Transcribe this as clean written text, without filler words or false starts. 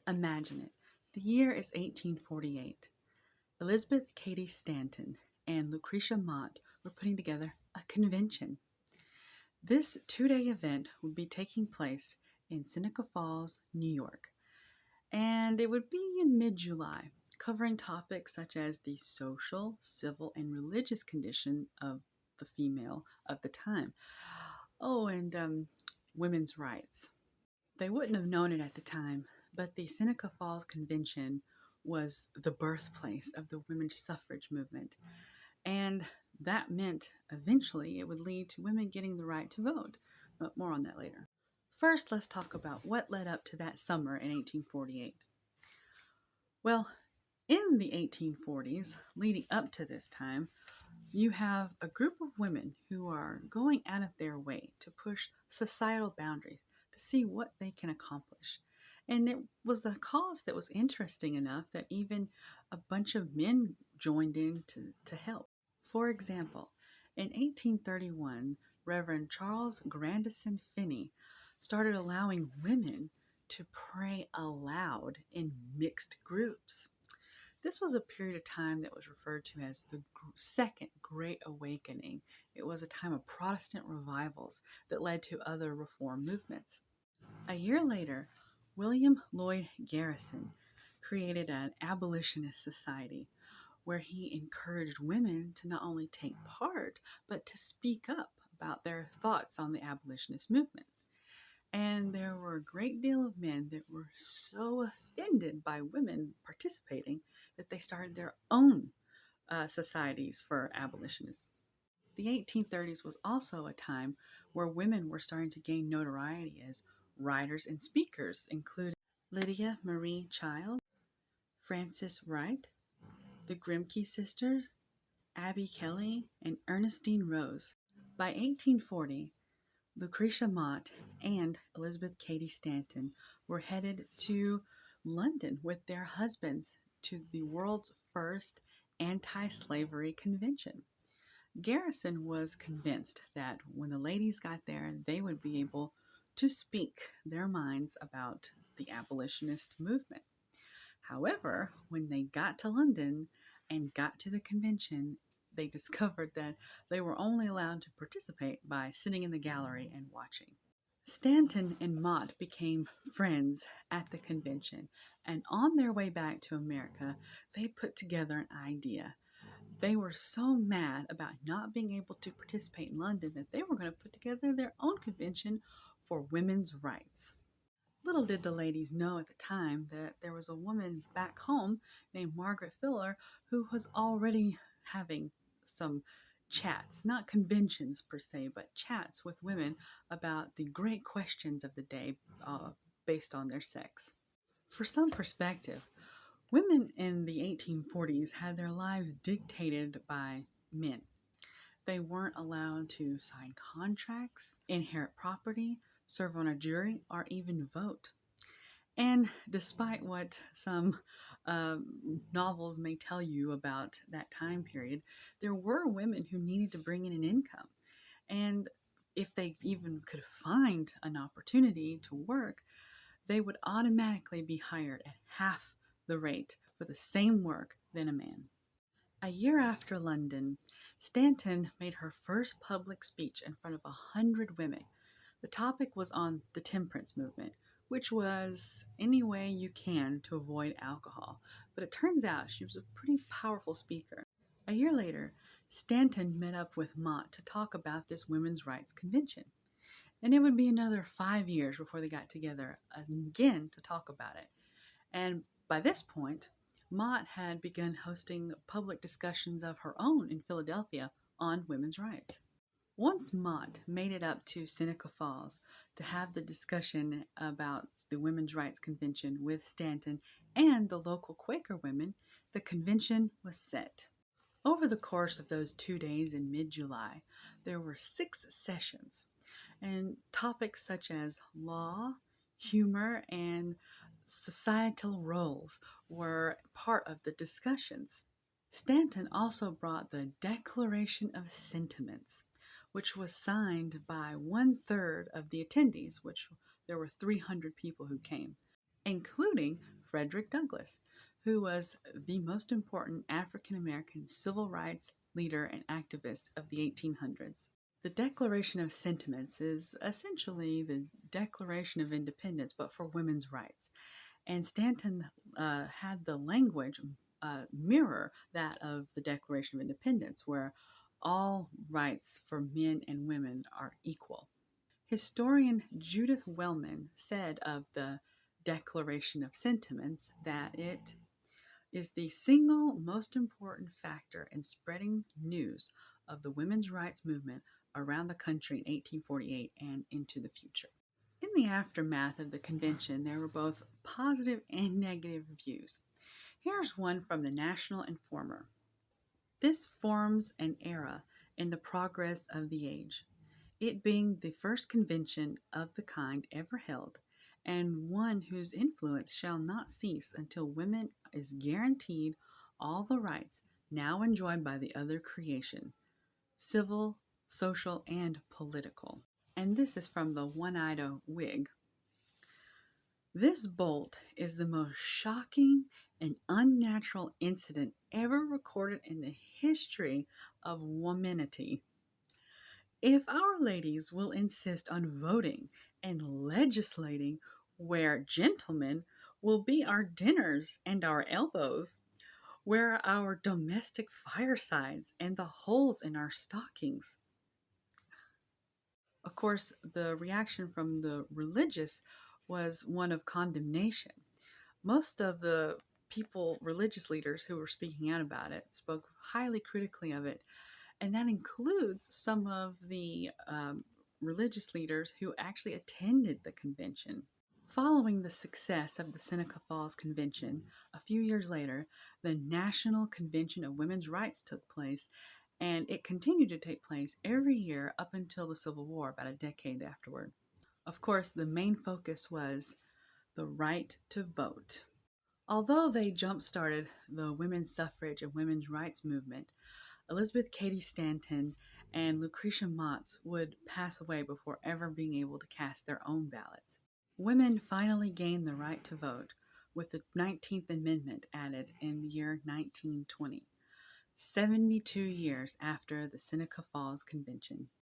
Imagine it. The year is 1848. Elizabeth Cady Stanton and Lucretia Mott were putting together a convention. This 2-day event would be taking place in Seneca Falls, New York, and it would be in mid July, covering topics such as the social, civil, and religious condition of the female of the time. Oh, and women's rights. They wouldn't have known it at the time, but the Seneca Falls Convention was the birthplace of the women's suffrage movement. And that meant eventually it would lead to women getting the right to vote. But more on that later. First, let's talk about what led up to that summer in 1848. Well, in the 1840s, leading up to this time, you have a group of women who are going out of their way to push societal boundaries to see what they can accomplish. And it was a cause that was interesting enough that even a bunch of men joined in to help. For example, in 1831, Reverend Charles Grandison Finney started allowing women to pray aloud in mixed groups. This was a period of time that was referred to as the Second Great Awakening. It was a time of Protestant revivals that led to other reform movements. A year later, William Lloyd Garrison created an abolitionist society where he encouraged women to not only take part, but to speak up about their thoughts on the abolitionist movement. And there were a great deal of men that were so offended by women participating that they started their own societies for abolitionists. The 1830s was also a time where women were starting to gain notoriety as writers and speakers, including Lydia Marie Child, Frances Wright, the Grimke sisters, Abby Kelly, and Ernestine Rose. By 1840, Lucretia Mott and Elizabeth Cady Stanton were headed to London with their husbands to the world's first anti-slavery convention. Garrison was convinced that when the ladies got there, they would be able to speak their minds about the abolitionist movement. However, when they got to London and got to the convention, they discovered that they were only allowed to participate by sitting in the gallery and watching. Stanton and Mott became friends at the convention, and on their way back to America, they put together an idea. They were so mad about not being able to participate in London that they were going to put together their own convention for women's rights. Little did the ladies know at the time that there was a woman back home named Margaret Fuller who was already having some chats, not conventions per se, but chats with women about the great questions of the day based on their sex. For some perspective, women in the 1840s had their lives dictated by men. They weren't allowed to sign contracts, inherit property, serve on a jury, or even vote. And despite what some novels may tell you about that time period, there were women who needed to bring in an income. And if they even could find an opportunity to work, they would automatically be hired at half the rate for the same work than a man. A year after London, Stanton made her first public speech in front of 100 women. The topic was on the temperance movement, which was any way you can to avoid alcohol. But it turns out she was a pretty powerful speaker. A year later, Stanton met up with Mott to talk about this women's rights convention. And it would be another 5 years before they got together again to talk about it. And by this point, Mott had begun hosting public discussions of her own in Philadelphia on women's rights. Once Mott made it up to Seneca Falls to have the discussion about the Women's Rights Convention with Stanton and the local Quaker women, the convention was set. Over the course of those 2 days in mid-July, there were 6 sessions, and topics such as law, humor, and societal roles were part of the discussions. Stanton also brought the Declaration of Sentiments, which was signed by 1/3 of the attendees, which there were 300 people who came, including Frederick Douglass, who was the most important African American civil rights leader and activist of the 1800s. The Declaration of Sentiments is essentially the Declaration of Independence, but for women's rights. And Stanton had the language mirror that of the Declaration of Independence, where all rights for men and women are equal. Historian Judith Wellman said of the Declaration of Sentiments that it is the single most important factor in spreading news of the women's rights movement around the country in 1848 and into the future. In the aftermath of the convention, there were both positive and negative reviews. Here's one from the National Informer. This forms an era in the progress of the age, it being the first convention of the kind ever held, and one whose influence shall not cease until women is guaranteed all the rights now enjoyed by the other creation, civil, social, and political. And this is from the One-Eyed Whig. This bolt is the most shocking and unnatural incident ever recorded in the history of womanity. If our ladies will insist on voting and legislating where gentlemen will be our dinners and our elbows, where our domestic firesides and the holes in our stockings. Of course, the reaction from the religious was one of condemnation. Most of the religious leaders who were speaking out about it, spoke highly critically of it, and that includes some of the religious leaders who actually attended the convention. Following the success of the Seneca Falls Convention, a few years later, the National Convention of Women's Rights took place, and it continued to take place every year up until the Civil War, about a decade afterward. Of course, the main focus was the right to vote. Although they jump-started the women's suffrage and women's rights movement, Elizabeth Cady Stanton and Lucretia Mott would pass away before ever being able to cast their own ballots. Women finally gained the right to vote with the 19th Amendment added in the year 1920, 72 years after the Seneca Falls Convention.